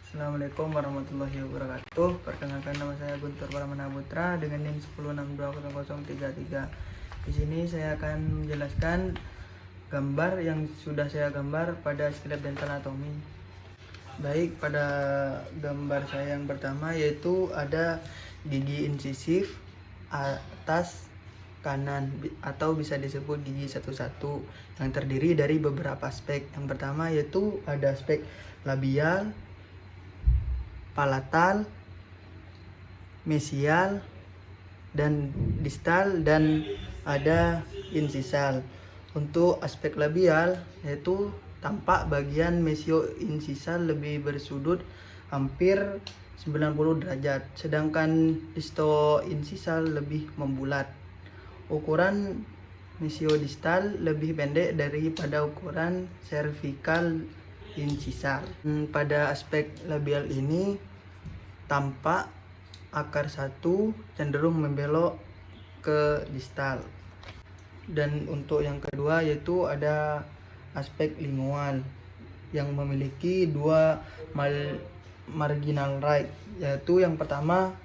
Assalamualaikum warahmatullahi wabarakatuh. Perkenalkan, nama saya Guntur Pramana Putra dengan NIM 10620033. Di sini saya akan menjelaskan gambar yang sudah saya gambar pada skelet dental anatomi. Baik, pada gambar saya yang pertama yaitu ada gigi insisif atas kanan atau bisa disebut gigi 11 yang terdiri dari beberapa aspek. Yang pertama yaitu ada aspek labial, palatal, mesial, dan distal, dan ada insisal. Untuk aspek labial yaitu tampak bagian mesio-insisal lebih bersudut hampir 90 derajat, sedangkan disto-insisal lebih membulat. Ukuran mesio-distal lebih pendek daripada ukuran cervical insisal. Pada aspek labial ini tampak akar satu cenderung membelok ke distal. Dan untuk yang kedua yaitu ada aspek lingual yang memiliki dua marginal right, yaitu yang pertama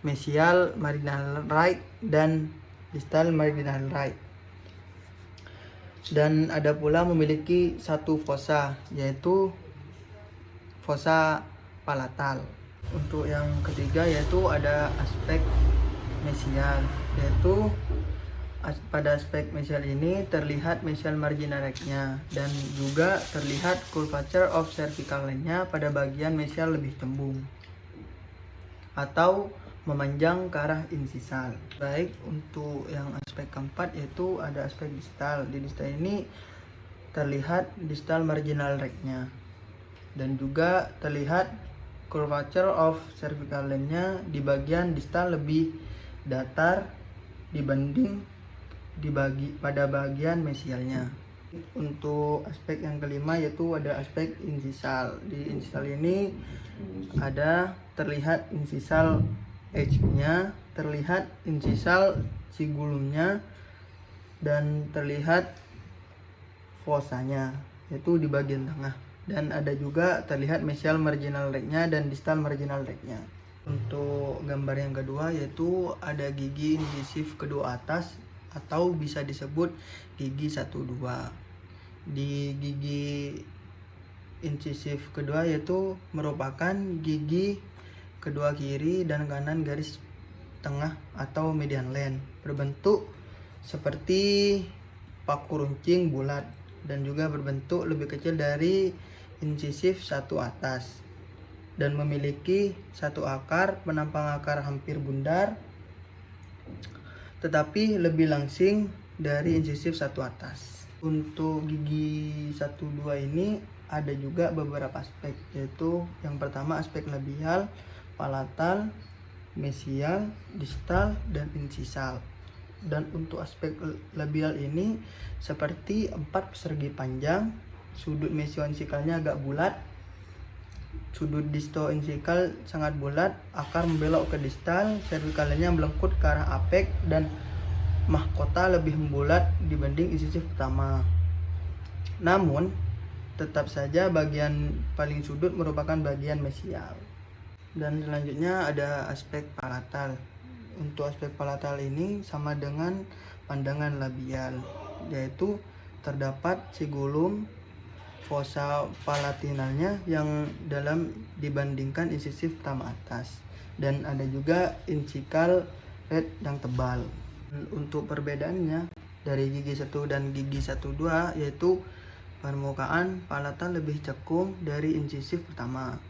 mesial marginal right dan distal marginal right. Dan ada pula memiliki satu fossa, yaitu fossa palatal. Untuk yang ketiga yaitu ada aspek mesial, yaitu pada aspek mesial ini terlihat mesial marginal right-nya dan juga terlihat curvature of cervical line-nya pada bagian mesial lebih cembung atau memanjang ke arah insisal. Baik, untuk yang aspek keempat yaitu ada aspek distal. Di distal ini terlihat distal marginal right-nya dan juga terlihat curvature of cervical line-nya di bagian distal lebih datar dibanding pada bagian mesialnya. Untuk aspek yang kelima yaitu ada aspek insisal. Di insisal ini ada terlihat insisal edge-nya, terlihat insisal cingulumnya, dan terlihat fossanya yaitu di bagian tengah, dan ada juga terlihat mesial marginal right-nya dan distal marginal right-nya. Untuk gambar yang kedua yaitu ada gigi incisif kedua atas atau bisa disebut gigi 12. Di gigi incisif kedua yaitu merupakan gigi kedua kiri dan kanan garis tengah atau median line, berbentuk seperti paku runcing bulat dan juga berbentuk lebih kecil dari incisif satu atas, dan memiliki satu akar penampang akar hampir bundar tetapi lebih langsing dari incisif satu atas. Untuk gigi 12 ini ada juga beberapa aspek, yaitu yang pertama aspek labial, palatal, mesial, distal, dan insisal. Dan untuk aspek labial ini seperti 4 persegi panjang, sudut mesio-insikalnya agak bulat, sudut disto-insikal sangat bulat, akar membelok ke distal, cervicalnya melengkut ke arah apek, dan mahkota lebih membulat dibanding insisif pertama. Namun tetap saja bagian paling sudut merupakan bagian mesial. Dan selanjutnya ada aspek palatal. Untuk aspek palatal ini sama dengan pandangan labial, yaitu terdapat cingulum fossa palatinalnya yang dalam dibandingkan insisif pertama atas, dan ada juga incisal red yang tebal. Untuk perbedaannya dari gigi 1 dan gigi 12 yaitu permukaan palatal lebih cekung dari incisif pertama,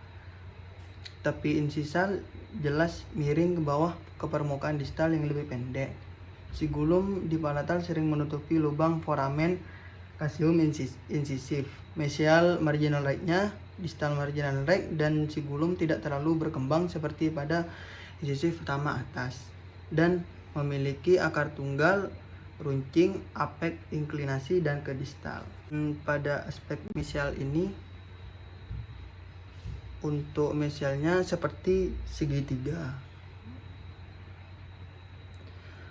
tapi insisal jelas miring ke bawah ke permukaan distal yang lebih pendek. Cingulum di palatal sering menutupi lubang foramen casium incisif. Mesial marginal right-nya, distal marginal right, dan cingulum tidak terlalu berkembang seperti pada incisif pertama atas, dan memiliki akar tunggal, runcing, apek, inklinasi, dan ke distal. Pada aspek mesial ini, untuk mesialnya seperti segitiga.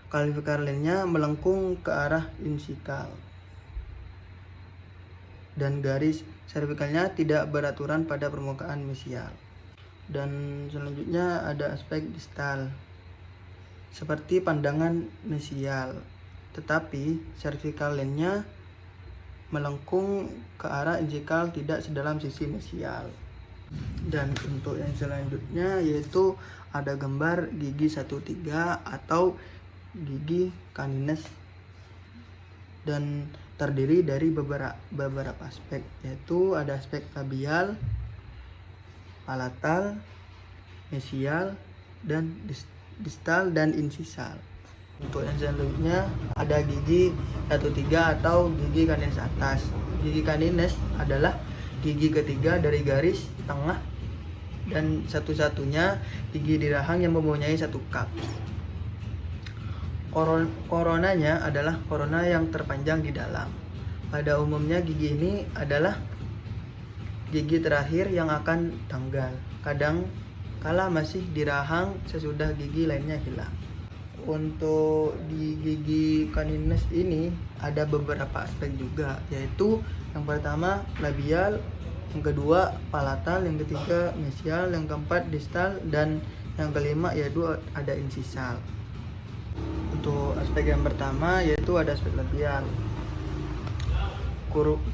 Clavicle line-nya melengkung ke arah insikal, dan garis servikalnya tidak beraturan pada permukaan mesial. Dan selanjutnya ada aspek distal, seperti pandangan mesial, tetapi cervical line-nya melengkung ke arah injikal tidak sedalam sisi mesial. Dan untuk yang selanjutnya yaitu ada gambar gigi 13 atau gigi canines, dan terdiri dari beberapa aspek, yaitu ada aspek labial, palatal, mesial, dan distal dan insisal. Untuk yang selanjutnya ada gigi 13 atau gigi canines atas. Gigi canines adalah gigi ketiga dari garis tengah dan satu-satunya gigi di rahang yang mempunyai satu cups. Koronanya adalah korona yang terpanjang di dalam. Pada umumnya gigi ini adalah gigi terakhir yang akan tanggal. Kadang kala masih di rahang sesudah gigi lainnya hilang. Untuk di gigi canines ini ada beberapa aspek juga, yaitu yang pertama labial, yang kedua palatal, yang ketiga mesial, yang keempat distal, dan yang kelima yaitu ada insisal. Untuk aspek yang pertama yaitu ada aspek labial.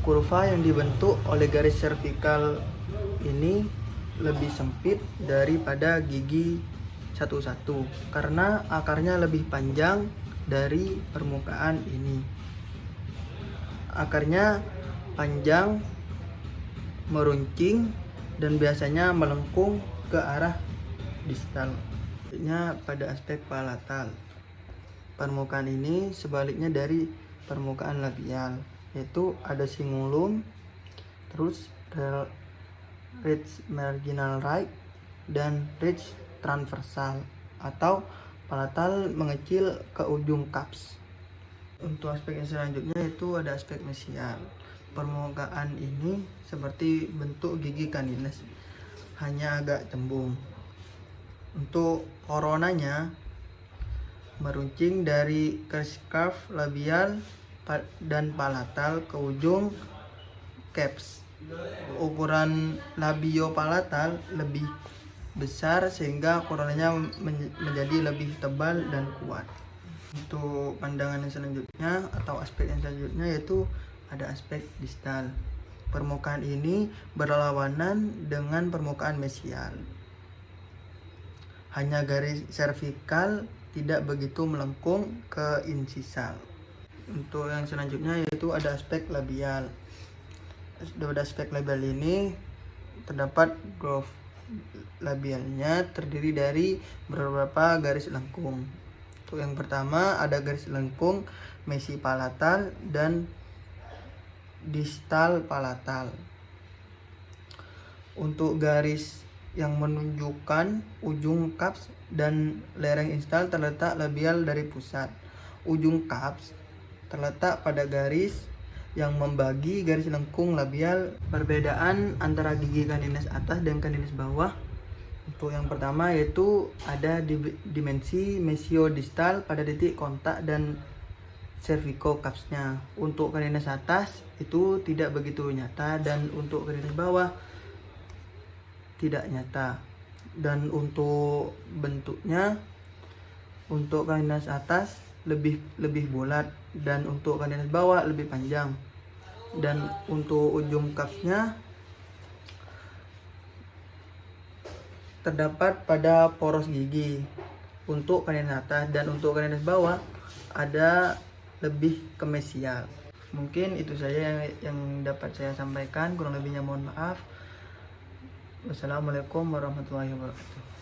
Kurva yang dibentuk oleh garis servikal ini lebih sempit daripada gigi 11 karena akarnya lebih panjang dari permukaan ini. Akarnya panjang, meruncing, dan biasanya melengkung ke arah distal. Pada aspek palatal, permukaan ini sebaliknya dari permukaan labial, yaitu ada cingulum, terus ridge marginal right, dan ridge transversal atau palatal mengecil ke ujung cups. Untuk aspek yang selanjutnya itu ada aspek mesial. Permukaan ini seperti bentuk gigi canines, hanya agak cembung. Untuk koronanya meruncing dari curve labial dan palatal ke ujung caps. Ukuran labiopalatal lebih besar sehingga koronanya menjadi lebih tebal dan kuat. Untuk pandangan yang selanjutnya atau aspek yang selanjutnya yaitu ada aspek distal. Permukaan ini berlawanan dengan permukaan mesial. Hanya garis servikal tidak begitu melengkung ke insisal. Untuk yang selanjutnya yaitu ada aspek labial. Pada aspek labial ini terdapat groove labialnya terdiri dari beberapa garis lengkung. Untuk yang pertama ada garis lengkung mesipalatal dan distal palatal. Untuk garis yang menunjukkan ujung cups dan lereng instal terletak labial dari pusat. Ujung cups terletak pada garis yang membagi garis lengkung labial. Perbedaan antara gigi canines atas dan canines bawah. Untuk yang pertama yaitu ada dimensi mesiodistal pada titik kontak dan cervicocapsnya. Untuk canines atas itu tidak begitu nyata dan untuk canines bawah tidak nyata. Dan untuk bentuknya, untuk canines atas lebih bulat dan untuk canines bawah lebih panjang. Dan untuk ujung cupsnya terdapat pada poros gigi untuk canines atas, dan untuk canines bawah ada lebih ke mesial. Mungkin itu saja yang dapat saya sampaikan, kurang lebihnya mohon maaf. Wassalamualaikum warahmatullahi wabarakatuh.